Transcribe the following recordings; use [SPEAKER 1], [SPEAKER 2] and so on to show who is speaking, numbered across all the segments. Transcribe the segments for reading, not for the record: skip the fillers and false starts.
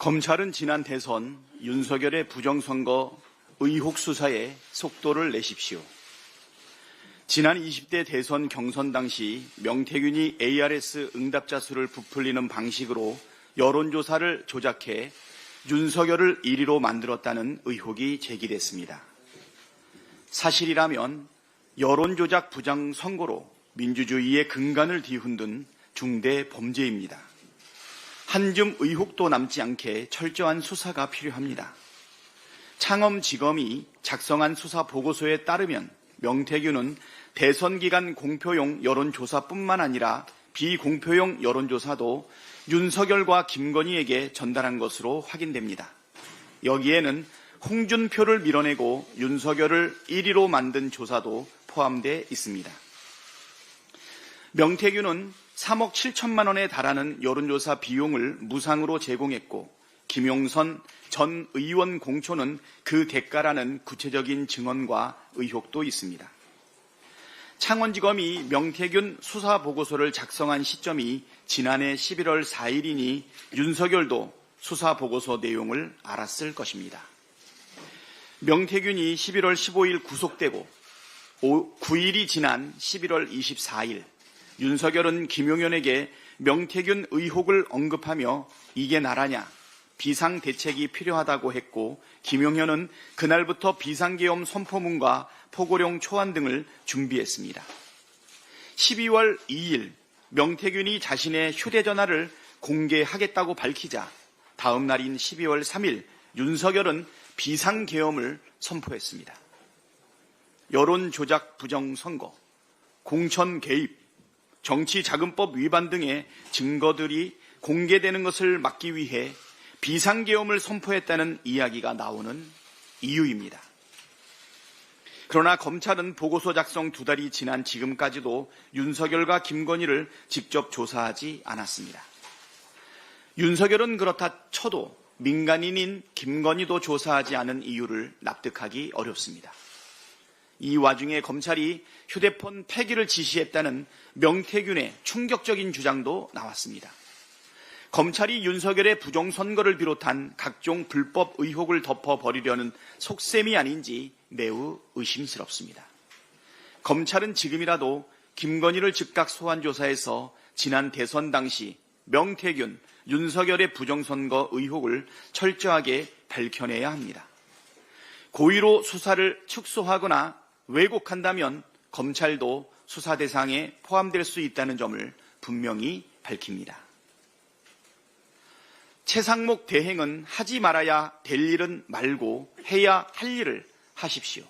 [SPEAKER 1] 검찰은 지난 대선 윤석열의 부정선거 의혹 수사에 속도를 내십시오. 지난 20대 대선 경선 당시 명태균이 ARS 응답자 수를 부풀리는 방식으로 여론조사를 조작해 윤석열을 1위로 만들었다는 의혹이 제기됐습니다. 사실이라면 여론조작 부정선거로 민주주의의 근간을 뒤흔든 중대 범죄입니다. 한 줌 의혹도 남지 않게 철저한 수사가 필요합니다. 창엄지검이 작성한 수사 보고서에 따르면 명태균은 대선 기간 공표용 여론조사뿐만 아니라 비공표용 여론조사도 윤석열과 김건희에게 전달한 것으로 확인됩니다. 여기에는 홍준표를 밀어내고 윤석열을 1위로 만든 조사도 포함되어 있습니다. 명태균은 3억 7천만 원에 달하는 여론조사 비용을 무상으로 제공했고 김용선 전 의원 공초는 그 대가라는 구체적인 증언과 의혹도 있습니다. 창원지검이 명태균 수사보고서를 작성한 시점이 지난해 11월 4일이니 윤석열도 수사보고서 내용을 알았을 것입니다. 명태균이 11월 15일 구속되고 9일이 지난 11월 24일 윤석열은 김용현에게 명태균 의혹을 언급하며 이게 나라냐, 비상대책이 필요하다고 했고 김용현은 그날부터 비상계엄 선포문과 포고령 초안 등을 준비했습니다. 12월 2일 명태균이 자신의 휴대전화를 공개하겠다고 밝히자 다음 날인 12월 3일 윤석열은 비상계엄을 선포했습니다. 여론조작 부정선거, 공천 개입, 정치자금법 위반 등의 증거들이 공개되는 것을 막기 위해 비상계엄을 선포했다는 이야기가 나오는 이유입니다. 그러나 검찰은 보고서 작성 2달이 지난 지금까지도 윤석열과 김건희를 직접 조사하지 않았습니다. 윤석열은 그렇다 쳐도 민간인인 김건희도 조사하지 않은 이유를 납득하기 어렵습니다. 이 와중에 검찰이 휴대폰 폐기를 지시했다는 명태균의 충격적인 주장도 나왔습니다. 검찰이 윤석열의 부정선거를 비롯한 각종 불법 의혹을 덮어버리려는 속셈이 아닌지 매우 의심스럽습니다. 검찰은 지금이라도 김건희를 즉각 소환 조사해서 지난 대선 당시 명태균, 윤석열의 부정선거 의혹을 철저하게 밝혀내야 합니다. 고의로 수사를 축소하거나 왜곡한다면 검찰도 수사 대상에 포함될 수 있다는 점을 분명히 밝힙니다. 최상목 대행은 하지 말아야 될 일은 말고 해야 할 일을 하십시오.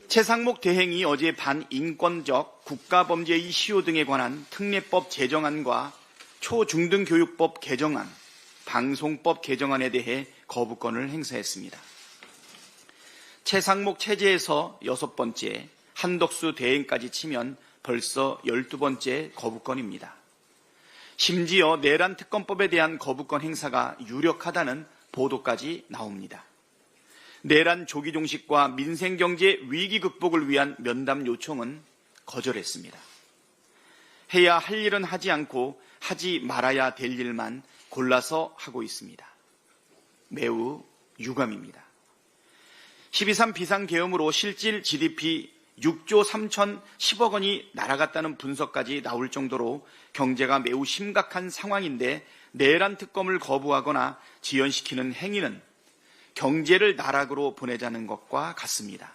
[SPEAKER 1] 최상목 대행이 어제 반인권적 국가범죄의 시효 등에 관한 특례법 제정안과 초중등교육법 개정안, 방송법 개정안에 대해 거부권을 행사했습니다. 최상목 체제에서 6번째, 한덕수 대행까지 치면 벌써 12번째 거부권입니다. 심지어 내란 특검법에 대한 거부권 행사가 유력하다는 보도까지 나옵니다. 내란 조기 종식과 민생경제 위기 극복을 위한 면담 요청은 거절했습니다. 해야 할 일은 하지 않고 하지 말아야 될 일만 골라서 하고 있습니다. 매우 유감입니다. 12.3 비상계엄으로 실질 GDP 6조 3,010억 원이 날아갔다는 분석까지 나올 정도로 경제가 매우 심각한 상황인데 내란 특검을 거부하거나 지연시키는 행위는 경제를 나락으로 보내자는 것과 같습니다.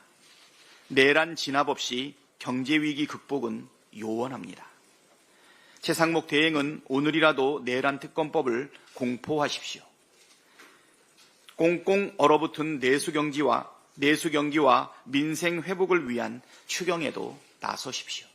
[SPEAKER 1] 내란 진압 없이 경제위기 극복은 요원합니다. 최상목 대행은 오늘이라도 내란 특검법을 공포하십시오. 꽁꽁 얼어붙은 내수경기와 민생 회복을 위한 추경에도 나서십시오.